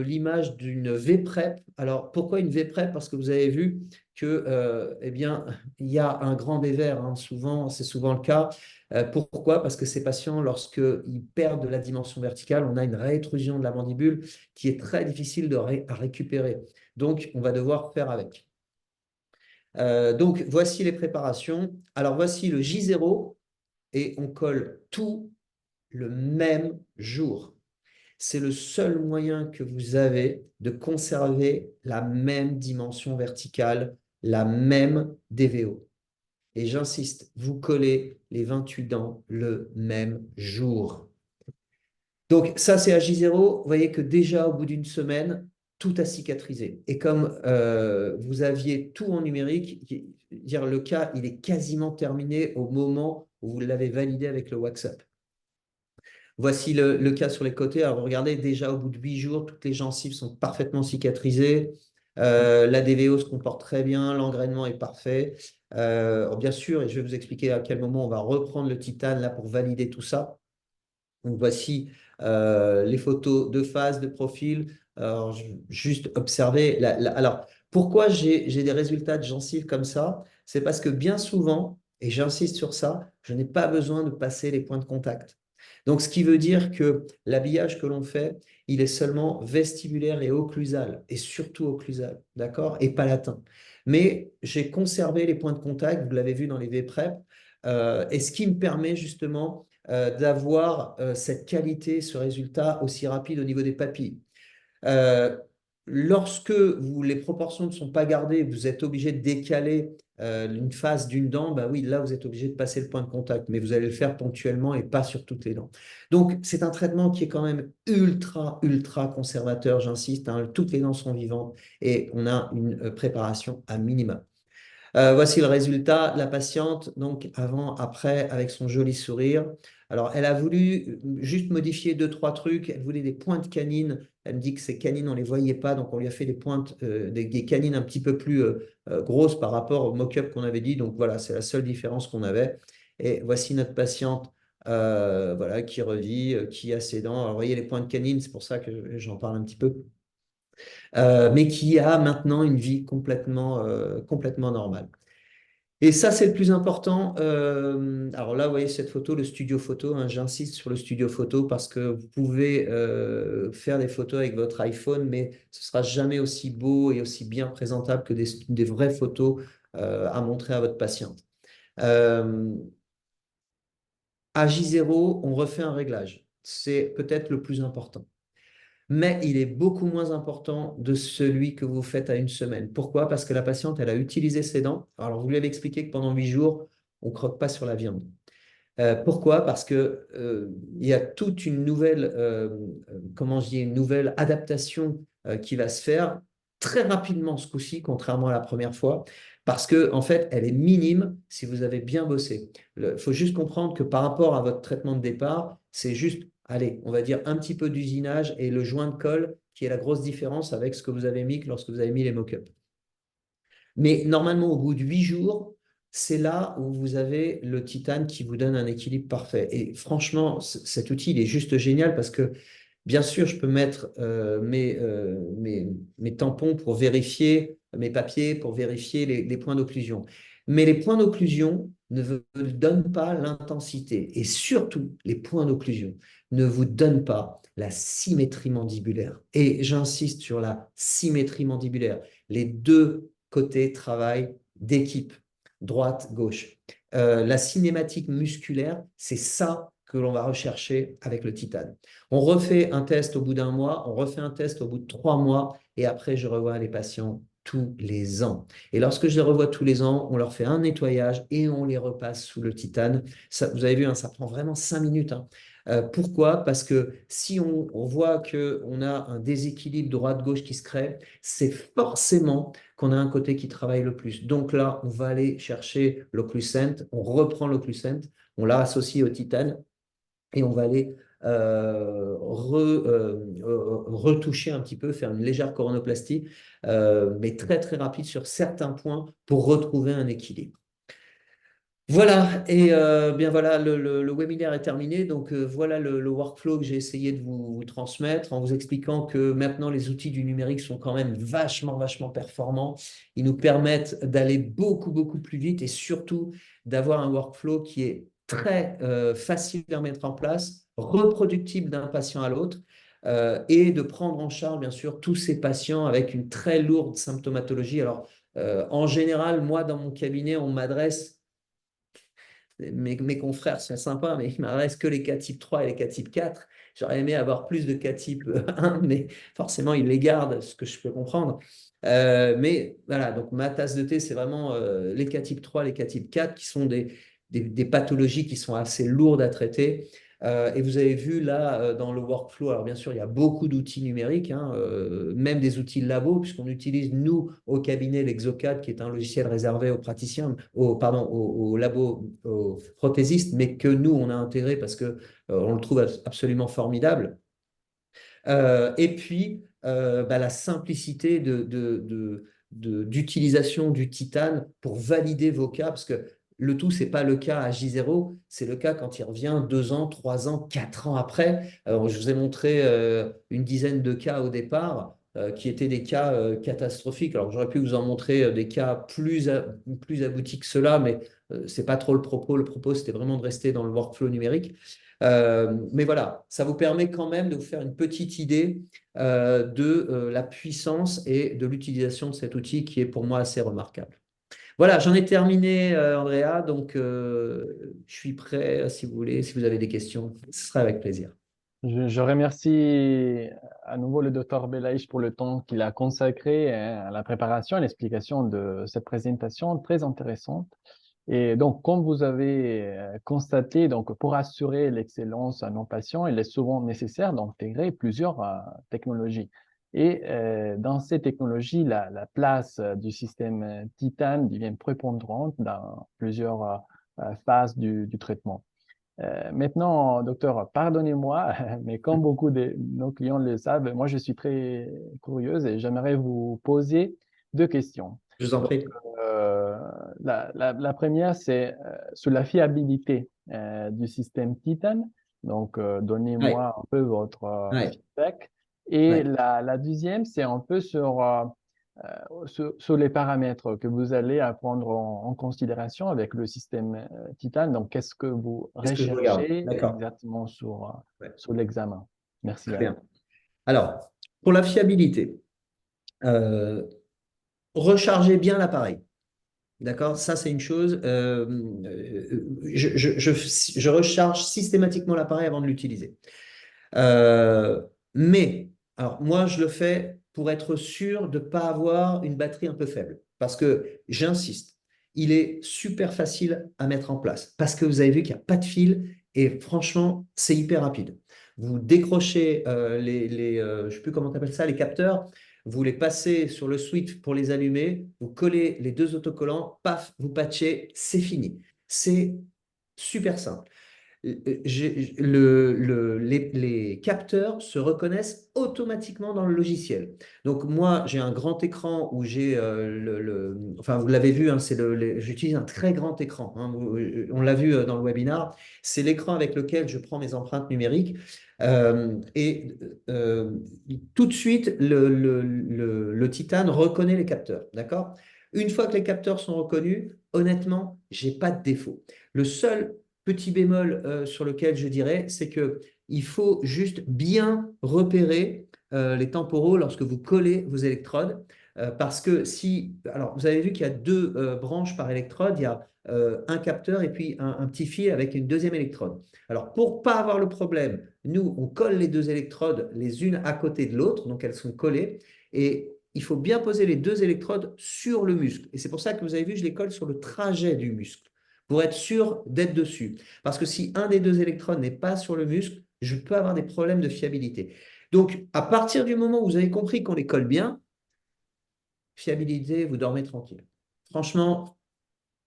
l'image d'une V-Prep. Alors, pourquoi une V-Prep? Parce que vous avez vu que, eh bien, il y a un grand dévers, hein, souvent, c'est souvent le cas. Pourquoi? Parce que ces patients, lorsqu'ils perdent de la dimension verticale, on a une rétrusion de la mandibule qui est très difficile à récupérer. Donc, on va devoir faire avec. Donc, voici les préparations. Alors, voici le J0 et on colle tout le même jour. C'est le seul moyen que vous avez de conserver la même dimension verticale, la même DVO. Et j'insiste, vous collez les 28 dents le même jour. Donc ça, c'est à J0. Vous voyez que déjà, au bout d'une semaine, tout a cicatrisé. Et comme vous aviez tout en numérique, dire le cas, il est quasiment terminé au moment où vous l'avez validé avec le WhatsApp. Voici le cas sur les côtés. Alors, regardez, déjà au bout de 8 jours, toutes les gencives sont parfaitement cicatrisées. La DVO se comporte très bien, l'engrainement est parfait. Bien sûr, et je vais vous expliquer à quel moment on va reprendre le titane là pour valider tout ça. Donc, voici les photos de face, de profil. Alors, juste observer. Alors, pourquoi j'ai des résultats de gencives comme ça? C'est parce que bien souvent, et j'insiste sur ça, je n'ai pas besoin de passer les points de contact. Donc, ce qui veut dire que l'habillage que l'on fait, il est seulement vestibulaire et occlusal, et surtout occlusal, d'accord, et palatin. Mais j'ai conservé les points de contact, vous l'avez vu dans les V-Prep, et ce qui me permet justement d'avoir cette qualité, ce résultat aussi rapide au niveau des papilles. Euh, Lorsque les proportions ne sont pas gardées, vous êtes obligé de décaler une face d'une dent, bah oui, là, vous êtes obligé de passer le point de contact, mais vous allez le faire ponctuellement et pas sur toutes les dents. Donc, c'est un traitement qui est quand même ultra, ultra conservateur, j'insiste, hein, toutes les dents sont vivantes et on a une préparation à minima. Voici le résultat. La patiente, donc avant, après, avec son joli sourire. Alors, elle a voulu juste modifier deux, trois trucs. Elle voulait des pointes canines. Elle me dit que ces canines, on ne les voyait pas, donc on lui a fait des pointes, des canines un petit peu plus grosses par rapport au mock-up qu'on avait dit. Donc voilà, c'est la seule différence qu'on avait. Et voici notre patiente, voilà, qui revit, qui a ses dents. Alors, vous voyez les pointes canines, c'est pour ça que j'en parle un petit peu. Mais qui a maintenant une vie complètement normale. Et ça, c'est le plus important. Alors là, vous voyez cette photo, le studio photo, hein, j'insiste sur le studio photo parce que vous pouvez faire des photos avec votre iPhone, mais ce sera jamais aussi beau et aussi bien présentable que des vraies photos à montrer à votre patiente. Euh, à J0, on refait un réglage. C'est peut-être le plus important, mais il est beaucoup moins important de celui que vous faites à une semaine. Pourquoi? Parce que la patiente, elle a utilisé ses dents. Alors, vous lui avez expliqué que pendant 8 jours, on ne croque pas sur la viande. Pourquoi? Parce que il y a toute une nouvelle, comment je dis, une nouvelle adaptation qui va se faire très rapidement ce coup-ci, contrairement à la première fois, parce que en fait, elle est minime si vous avez bien bossé. Il faut juste comprendre que par rapport à votre traitement de départ, c'est juste, allez, on va dire un petit peu d'usinage et le joint de colle qui est la grosse différence avec ce que vous avez mis lorsque vous avez mis les mock-ups. Mais normalement, au bout de 8 jours, c'est là où vous avez le titane qui vous donne un équilibre parfait. Et franchement, cet outil, il est juste génial parce que, bien sûr, je peux mettre mes tampons pour vérifier, mes papiers pour vérifier les points d'occlusion. Mais les points d'occlusion ne vous donnent pas l'intensité. Et surtout, les points d'occlusion ne vous donnent pas la symétrie mandibulaire. Et j'insiste sur la symétrie mandibulaire. Les deux côté travail d'équipe, droite-gauche. La cinématique musculaire, c'est ça que l'on va rechercher avec le titane. On refait un test au bout d'un mois, on refait un test au bout de 3 mois, et après, je revois les patients tous les ans. Et lorsque je les revois tous les ans, on leur fait un nettoyage et on les repasse sous le titane. Ça, vous avez vu, hein, ça prend vraiment 5 minutes. Hein. Pourquoi? Parce que si on voit qu'on a un déséquilibre droite-gauche qui se crée, c'est forcément qu'on a un côté qui travaille le plus. Donc là, on va aller chercher l'occluscent, on reprend l'occluscent, on l'a associé au titane et on va aller retoucher un petit peu, faire une légère coronoplastie, mais très très rapide sur certains points pour retrouver un équilibre. Voilà, et bien voilà, le webinaire est terminé. Donc voilà le workflow que j'ai essayé de vous transmettre en vous expliquant que maintenant les outils du numérique sont quand même vachement performants. Ils nous permettent d'aller beaucoup plus vite et surtout d'avoir un workflow qui est très facile à mettre en place, reproductible d'un patient à l'autre. Et de prendre en charge, bien sûr, tous ces patients avec une très lourde symptomatologie. Alors, en général, moi, dans mon cabinet, on m'adresse mes confrères sont sympas, mais il ne m'adresse que les cas type 3 et les cas type 4. J'aurais aimé avoir plus de cas type 1, mais forcément, ils les gardent, ce que je peux comprendre. Mais voilà, donc ma tasse de thé, c'est vraiment les cas type 3, les cas type 4, qui sont des pathologies qui sont assez lourdes à traiter. Et vous avez vu là dans le workflow, alors bien sûr, il y a beaucoup d'outils numériques, hein, même des outils labo, puisqu'on utilise, nous, au cabinet, l'Exocad, qui est un logiciel réservé aux praticiens, aux labos, aux prothésistes, mais que nous, on a intégré parce que on le trouve absolument formidable. Et puis, bah, la simplicité d'utilisation du titane pour valider vos cas, parce que le tout, ce n'est pas le cas à J0, c'est le cas quand il revient 2 ans, 3 ans, 4 ans après. Alors, je vous ai montré une dizaine de cas au départ. Qui étaient des cas catastrophiques. Alors, j'aurais pu vous en montrer des cas plus aboutis que cela, mais ce n'est pas trop le propos. Le propos, c'était vraiment de rester dans le workflow numérique. Mais voilà, ça vous permet quand même de vous faire une petite idée de la puissance et de l'utilisation de cet outil qui est pour moi assez remarquable. Voilà, j'en ai terminé, Andrea, donc je suis prêt si vous voulez, si vous avez des questions, ce sera avec plaisir. Je remercie à nouveau le docteur Belaïch pour le temps qu'il a consacré à la préparation et l'explication de cette présentation très intéressante. Et donc, comme vous avez constaté, donc pour assurer l'excellence à nos patients, il est souvent nécessaire d'intégrer plusieurs technologies. Et dans ces technologies, la place du système Titan devient prépondérante dans plusieurs phases du traitement. Maintenant, docteur, pardonnez-moi, mais comme beaucoup de nos clients le savent, moi je suis très curieuse et j'aimerais vous poser deux questions. Je vous en Donc, prie. euh, la première, c'est sur la fiabilité du système Titan. Donc, Ouais, donnez-moi un peu votre ouais, feedback. Et ouais. la deuxième, c'est un peu sur les paramètres que vous allez à prendre en considération avec le système Titan. Donc, qu'est-ce que vous Qu'est-ce que je regarde? recherchez D'accord. exactement Ouais, sur l'examen? Merci très à vous. bien. Alors, pour la fiabilité, euh, rechargez bien l'appareil. D'accord? Ça, c'est une chose. Je recharge systématiquement l'appareil avant de l'utiliser. Euh, mais, alors, moi, je le fais pour être sûr de ne pas avoir une batterie un peu faible. Parce que, j'insiste, il est super facile à mettre en place. Parce que vous avez vu qu'il n'y a pas de fil et franchement, c'est hyper rapide. Vous décrochez je ne sais plus comment tu appelles ça, les capteurs, vous les passez sur le switch pour les allumer, vous collez les deux autocollants, paf, vous patchez, c'est fini. C'est super simple. Les capteurs se reconnaissent automatiquement dans le logiciel. Donc moi, j'ai un grand écran où j'ai enfin vous l'avez vu, hein, j'utilise un très grand écran, hein, on l'a vu dans le webinar. C'est l'écran avec lequel je prends mes empreintes numériques. Et tout de suite, le Titan reconnaît les capteurs. D'accord? Une fois que les capteurs sont reconnus, honnêtement, j'ai pas de défaut. Le seul petit bémol sur lequel je dirais, c'est que il faut juste bien repérer les temporaux lorsque vous collez vos électrodes. Parce que si, alors vous avez vu qu'il y a deux branches par électrode, il y a un capteur et puis un petit fil avec une deuxième électrode. Alors pour pas avoir le problème, nous on colle les deux électrodes les unes à côté de l'autre, donc elles sont collées, et il faut bien poser les deux électrodes sur le muscle. Et c'est pour ça que vous avez vu, je les colle sur le trajet du muscle pour être sûr d'être dessus. Parce que si un des deux électrodes n'est pas sur le muscle, je peux avoir des problèmes de fiabilité. Donc, à partir du moment où vous avez compris qu'on les colle bien, fiabilité, vous dormez tranquille. Franchement,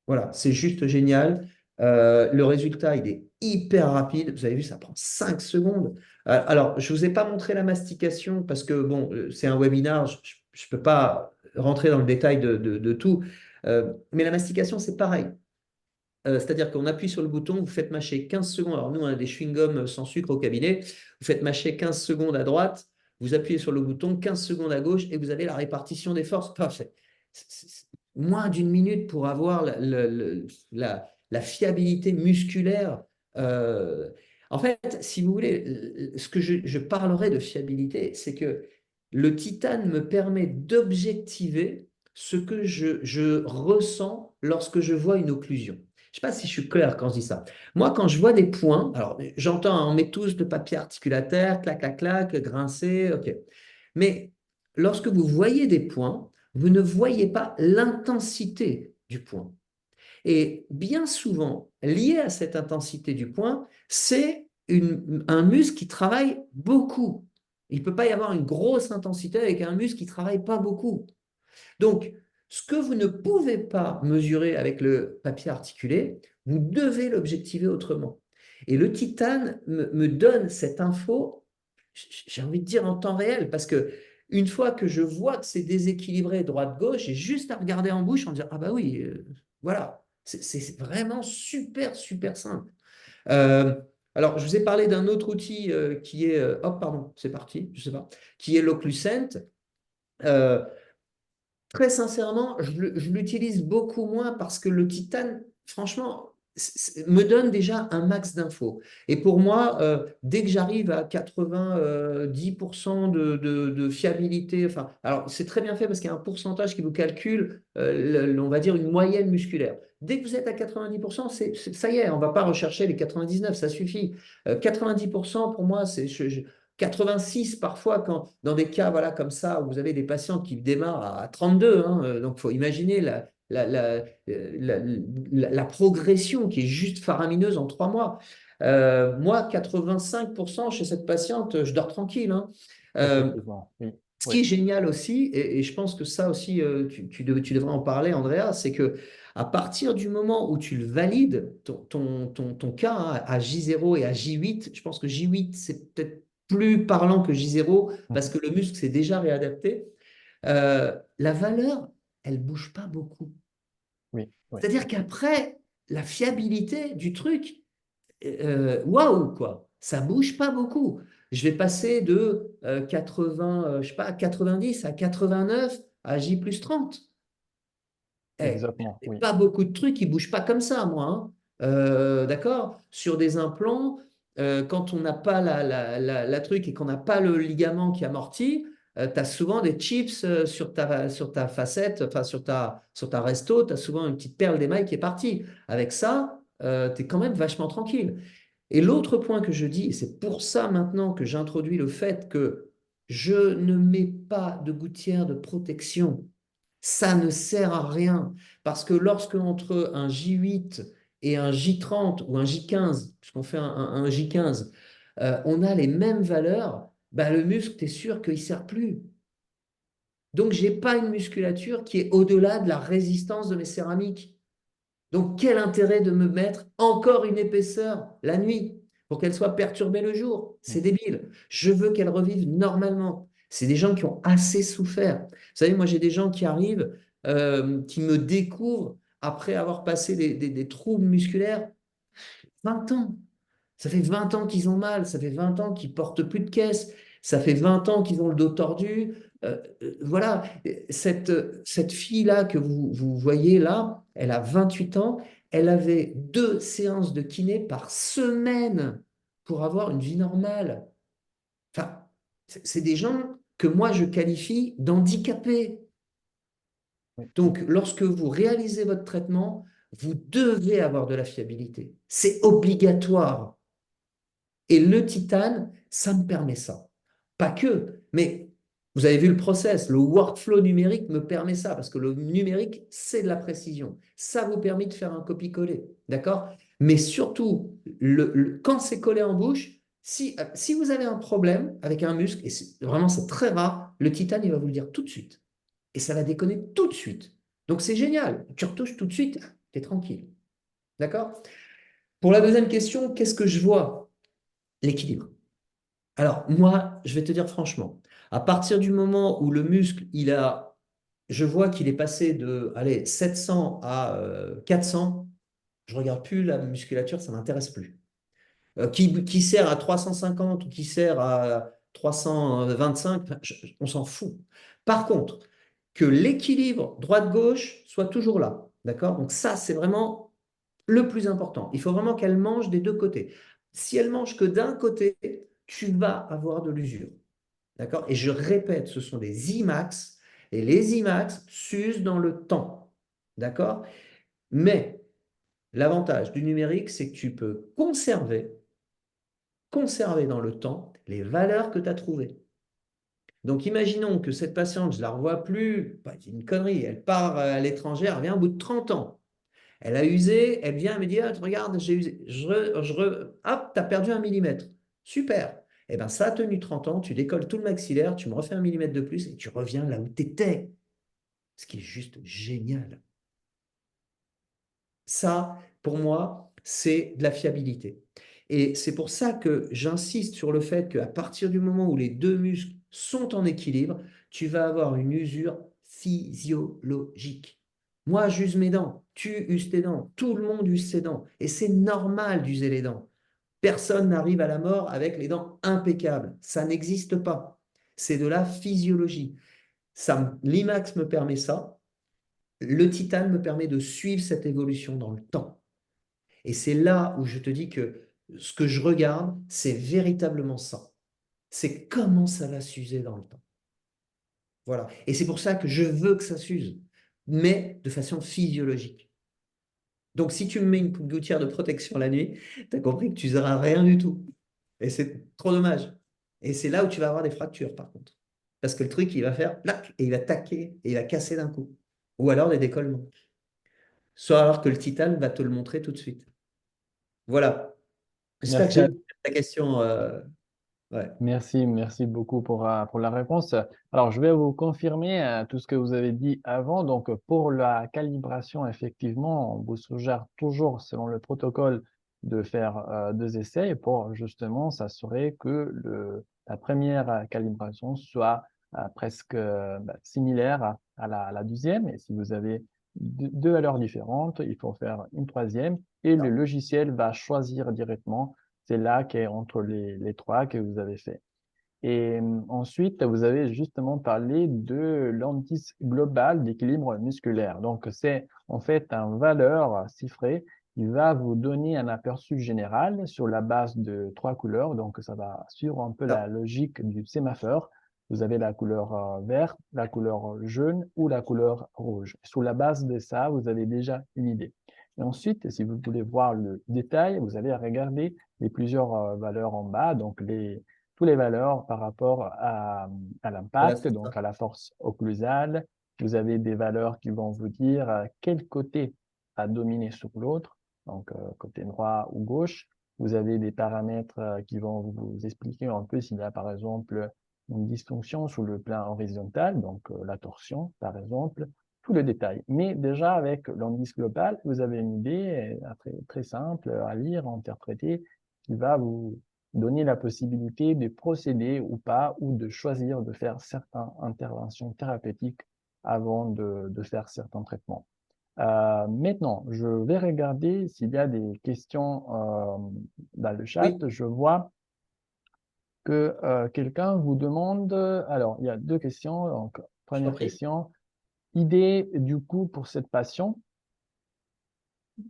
voilà, c'est juste génial. Le résultat, il est hyper rapide. Vous avez vu, ça prend 5 secondes. Alors, je ne vous ai pas montré la mastication parce que, bon, c'est un webinar, je ne peux pas rentrer dans le détail de tout. Mais la mastication, c'est pareil. C'est-à-dire qu'on appuie sur le bouton, vous faites mâcher 15 secondes. Alors nous, on a des chewing-gums sans sucre au cabinet. Vous faites mâcher 15 secondes à droite, vous appuyez sur le bouton, 15 secondes à gauche et vous avez la répartition des forces. Enfin, c'est moins d'une minute pour avoir la fiabilité musculaire. Euh, En fait, si vous voulez, ce que je parlerai de fiabilité, c'est que le titane me permet d'objectiver ce que je ressens lorsque je vois une occlusion. Je ne sais pas si je suis clair quand je dis ça. Moi, quand je vois des points, alors j'entends, hein, on met tous le papier articulateur, clac, clac, clac, grincer, ok. Mais lorsque vous voyez des points, vous ne voyez pas l'intensité du point. Et bien souvent, lié à cette intensité du point, c'est un muscle qui travaille beaucoup. Il ne peut pas y avoir une grosse intensité avec un muscle qui ne travaille pas beaucoup. Donc, ce que vous ne pouvez pas mesurer avec le papier articulé, vous devez l'objectiver autrement. Et le titane me donne cette info, j'ai envie de dire en temps réel, parce que une fois que je vois que c'est déséquilibré droite-gauche, j'ai juste à regarder en bouche en disant, ah bah oui, voilà, c'est vraiment super, super simple. Euh, alors, je vous ai parlé d'un autre outil qui est, hop, pardon, c'est parti, je sais pas, qui est l'Occlucent. Euh, Très sincèrement, je l'utilise beaucoup moins parce que le titane, franchement, me donne déjà un max d'infos. Et pour moi, dès que j'arrive à 90% de fiabilité, enfin, alors c'est très bien fait parce qu'il y a un pourcentage qui vous calcule, on va dire, une moyenne musculaire. Dès que vous êtes à 90%, ça y est, on ne va pas rechercher les 99, ça suffit. 90% pour moi, c'est 86 parfois, dans des cas voilà, comme ça, où vous avez des patients qui démarrent à 32, hein, donc il faut imaginer la progression qui est juste faramineuse en 3 mois. Moi, 85% chez cette patiente, je dors tranquille. Hein. Euh, Effectivement, oui. Ce qui Oui, est génial aussi, et je pense que ça aussi, tu devrais en parler, Andrea, c'est que à partir du moment où tu le valides, ton cas hein, à J0 et à J8, je pense que J8, c'est peut-être plus parlant que J0 parce mhm, que le muscle s'est déjà réadapté. La valeur, elle bouge pas beaucoup. oui, oui, C'est-à-dire qu'après, la fiabilité du truc, waouh, quoi, ça bouge pas beaucoup. Je vais passer de 80, je sais pas, 90 à 89 à J plus 30. exactement, Et oui. pas beaucoup de trucs qui bougent pas comme ça, moi, hein. D'accord? Sur des implants, quand on n'a pas la truc et qu'on n'a pas le ligament qui amortit, tu as souvent des chips sur ta facette, enfin sur ta resto, tu as souvent une petite perle d'émail qui est partie. Avec ça, tu es quand même vachement tranquille. Et l'autre point que je dis, et c'est pour ça maintenant que j'introduis le fait que je ne mets pas de gouttière de protection, ça ne sert à rien. Parce que lorsque entre un J8 et un J30 ou un J15, puisqu'on fait un J15, on a les mêmes valeurs, bah, le muscle, tu es sûr qu'il ne sert plus. Donc, je n'ai pas une musculature qui est au-delà de la résistance de mes céramiques. Donc, quel intérêt de me mettre encore une épaisseur la nuit pour qu'elle soit perturbée le jour? C'est Mm. débile. Je veux qu'elle revive normalement. C'est des gens qui ont assez souffert. Vous savez, moi, j'ai des gens qui arrivent, qui me découvrent après avoir passé des troubles musculaires. 20 ans. Ça fait 20 ans qu'ils ont mal. Ça fait 20 ans qu'ils portent plus de caisse. Ça fait 20 ans qu'ils ont le dos tordu. Voilà, cette fille-là que vous voyez là, elle a 28 ans. Elle avait 2 séances de kiné par semaine pour avoir une vie normale. Enfin, c'est des gens que moi je qualifie d'handicapés. Oui, Donc, lorsque vous réalisez votre traitement, vous devez avoir de la fiabilité. C'est obligatoire. Et le titane, ça me permet ça. Pas que, mais vous avez vu le process, le workflow numérique me permet ça, parce que le numérique, c'est de la précision. Ça vous permet de faire un copier-coller, d'accord? Mais surtout, quand c'est collé en bouche, si vous avez un problème avec un muscle, et vraiment c'est très rare, le titane, il va vous le dire tout de suite. Et ça va déconner tout de suite. Donc c'est génial. Tu retouches tout de suite, tu es tranquille. D'accord? Pour la deuxième question, qu'est-ce que je vois? L'équilibre. Alors, moi, je vais te dire franchement, à partir du moment où le muscle, je vois qu'il est passé de, allez, 700 à 400, je regarde plus la musculature, ça m'intéresse plus. Qui sert à 350 ou qui sert à 325, enfin, on s'en fout. Par contre, que l'équilibre droite-gauche soit toujours là, d'accord? Donc ça, c'est vraiment le plus important. Il faut vraiment qu'elle mange des deux côtés. Si elle mange que d'un côté, tu vas avoir de l'usure. D'accord? Et je répète, ce sont des IMAX et les IMAX s'usent dans le temps. D'accord? Mais l'avantage du numérique, c'est que tu peux conserver dans le temps les valeurs que tu as trouvées. Donc, imaginons que cette patiente, je ne la revois plus, bah, c'est une connerie, elle part à l'étranger, elle revient au bout de 30 ans. Elle a usé, elle vient, elle me dit, ah, regarde, j'ai usé. Hop, tu as perdu 1 millimètre. Super. Eh bien, ça a tenu 30 ans, tu décolles tout le maxillaire, tu me refais 1 millimètre de plus et tu reviens là où tu étais. Ce qui est juste génial. Ça, pour moi, c'est de la fiabilité. Et c'est pour ça que j'insiste sur le fait qu'à partir du moment où les deux muscles sont en équilibre, tu vas avoir une usure physiologique. Moi, j'use mes dents, tu uses tes dents, tout le monde use ses dents. Et c'est normal d'user les dents. Personne n'arrive à la mort avec les dents impeccables. Ça n'existe pas. C'est de la physiologie. L'IMAX me permet ça. Le titane me permet de suivre cette évolution dans le temps. Et c'est là où je te dis que ce que je regarde, c'est véritablement ça. C'est comment ça va s'user dans le temps. Voilà. Et c'est pour ça que je veux que ça s'use, mais de façon physiologique. Donc, si tu me mets une gouttière de protection la nuit, tu as compris que tu n'useras rien du tout. Et c'est trop dommage. Et c'est là où tu vas avoir des fractures, par contre. Parce que le truc, il va faire plac, et il va taquer, et il va casser d'un coup. Ou alors des décollements. Soit alors que le titane va te le montrer tout de suite. Voilà. J'espère que merci j'ai à, répondu à ta question. Ouais. Merci beaucoup pour la réponse. Alors, je vais vous confirmer tout ce que vous avez dit avant. Donc, pour la calibration, effectivement, on vous suggère toujours, selon le protocole, de faire deux essais pour justement s'assurer que la première calibration soit presque similaire à la deuxième. Et si vous avez deux valeurs différentes, il faut faire une troisième et le logiciel va choisir directement. C'est là qu'est entre les trois que vous avez fait. Et ensuite, vous avez justement parlé de l'indice global d'équilibre musculaire. Donc, c'est en fait une valeur chiffrée qui va vous donner un aperçu général sur la base de trois couleurs. Donc, ça va suivre un peu la Alors, logique du sémaphore. Vous avez la couleur verte, la couleur jaune ou la couleur rouge. Sur la base de ça, vous avez déjà une idée. Et ensuite, si vous voulez voir le détail, vous allez regarder les plusieurs valeurs en bas, donc toutes les valeurs par rapport à voilà, l'impact, c'est donc ça. à la force occlusale. Vous avez des valeurs qui vont vous dire quel côté a dominé sur l'autre, donc côté droit ou gauche. Vous avez des paramètres qui vont vous expliquer un peu s'il y a par exemple une dysfonction sur le plan horizontal, donc la torsion par exemple, tout le détail. Mais déjà avec l'indice global, vous avez une idée très simple à lire, à interpréter, qui va vous donner la possibilité de procéder ou pas, ou de choisir de faire certaines interventions thérapeutiques avant de faire certains traitements. Maintenant, je vais regarder s'il y a des questions dans le chat. Oui, Je vois que quelqu'un vous demande, alors il y a deux questions. Donc, je t'en première prie. question, idée du coup pour cette passion,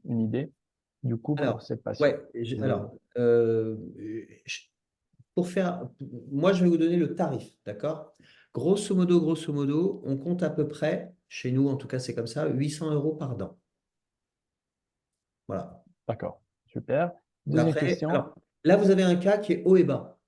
une idée du coup pour Alors, cette passion. ouais, Je... alors, je- pour faire, moi, je vais vous donner le tarif, d'accord? Grosso modo, on compte à peu près, chez nous, en tout cas, c'est comme ça, 800 euros par dent. Voilà. D'accord, super. Donc Deuxième après, question. alors, là, vous avez un cas qui est haut et bas.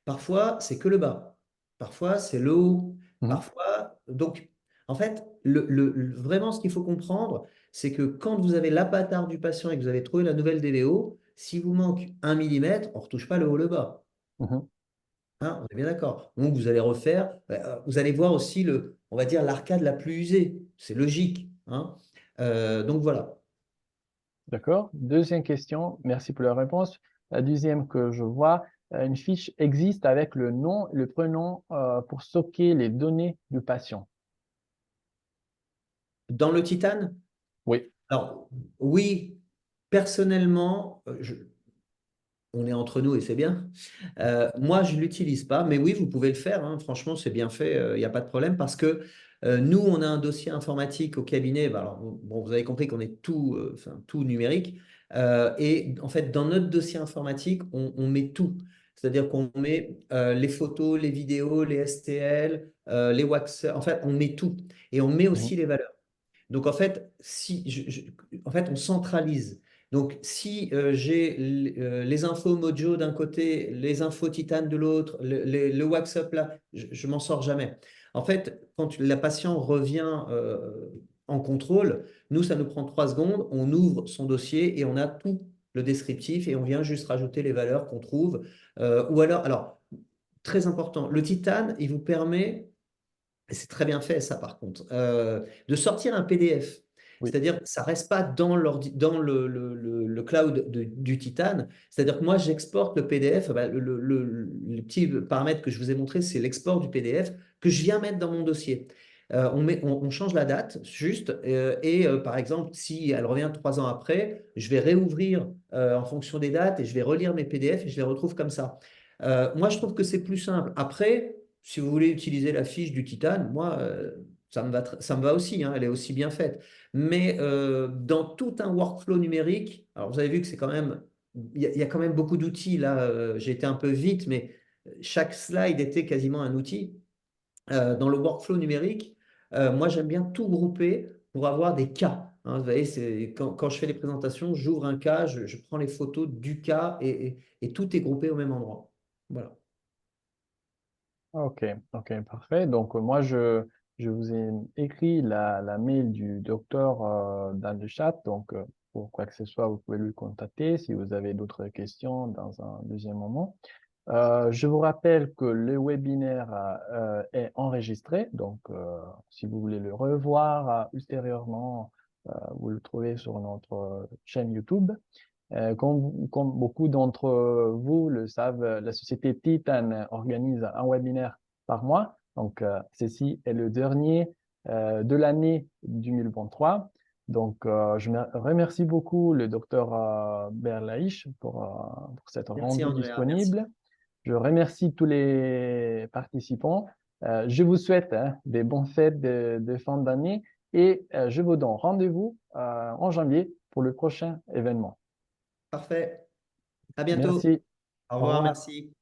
Parfois, c'est que le bas. Parfois, c'est le haut. Mhm, Parfois, donc, en fait, vraiment, ce qu'il faut comprendre, c'est que quand vous avez l'avatar du patient et que vous avez trouvé la nouvelle DVO, si vous manque 1 millimètre, on ne retouche pas le haut, le bas. mhm. Hein, on est bien d'accord. Donc, vous allez refaire, vous allez voir aussi on va dire, l'arcade la plus usée. C'est logique. Hein. Donc, voilà. D'accord. Deuxième question. Merci pour la réponse. La deuxième que je vois, une fiche existe avec le nom et le prénom pour stocker les données du patient. Dans le titane, Oui. alors, oui, personnellement, on est entre nous et c'est bien. Moi, je ne l'utilise pas, mais oui, vous pouvez le faire. Hein. Franchement, c'est bien fait, il n'y a pas de problème parce que nous, on a un dossier informatique au cabinet. Bah, alors, bon, vous avez compris qu'on est enfin, tout numérique. Et en fait, dans notre dossier informatique, on met tout. C'est-à-dire qu'on met les photos, les vidéos, les STL, les wax. En fait, on met tout. Et on met Mhm, aussi les valeurs. Donc, en fait, en fait, on centralise. Donc, si j'ai les infos Mojo d'un côté, les infos Titan de l'autre, le WhatsApp là, je m'en sors jamais. En fait, quand la patient revient en contrôle, nous, ça nous prend 3 secondes. On ouvre son dossier et on a tout le descriptif et on vient juste rajouter les valeurs qu'on trouve. Ou alors, très important, le Titan, il vous permet et c'est très bien fait, ça, par contre. De sortir un PDF. oui. C'est-à-dire, ça ne reste pas dans le cloud du Titan. C'est-à-dire que moi, j'exporte le PDF. Bah, le petit paramètre que je vous ai montré, c'est l'export du PDF que je viens mettre dans mon dossier. On change la date, juste. Par exemple, si elle revient 3 ans après, je vais réouvrir en fonction des dates et je vais relire mes PDF et je les retrouve comme ça. Moi, je trouve que c'est plus simple. Après, si vous voulez utiliser la fiche du Titane, moi, ça me va aussi, hein, elle est aussi bien faite. Mais dans tout un workflow numérique, alors vous avez vu que c'est quand même, il y a quand même beaucoup d'outils. Là, j'ai été un peu vite, mais chaque slide était quasiment un outil. Dans le workflow numérique, moi, j'aime bien tout grouper pour avoir des cas. Hein. Vous voyez, quand je fais les présentations, j'ouvre un cas, je prends les photos du cas et tout est groupé au même endroit. Voilà. Ok, ok, parfait. Donc, moi, je vous ai écrit la mail du docteur dans le chat. Donc, pour quoi que ce soit, vous pouvez lui contacter si vous avez d'autres questions dans un deuxième moment. Je vous rappelle que le webinaire est enregistré, donc si vous voulez le revoir ultérieurement, vous le trouvez sur notre chaîne YouTube. Comme beaucoup d'entre vous le savent, la société Titan organise un webinaire par mois. Donc, ceci est le dernier de l'année 2023. Donc, je remercie beaucoup le docteur Berlaïch pour cette Merci rendu Andrea, merci. disponible. Je remercie tous les participants. Je vous souhaite des bonnes fêtes de fin d'année et je vous donne rendez-vous en janvier pour le prochain événement. Parfait. À bientôt. Merci. Au Au revoir, revoir. merci.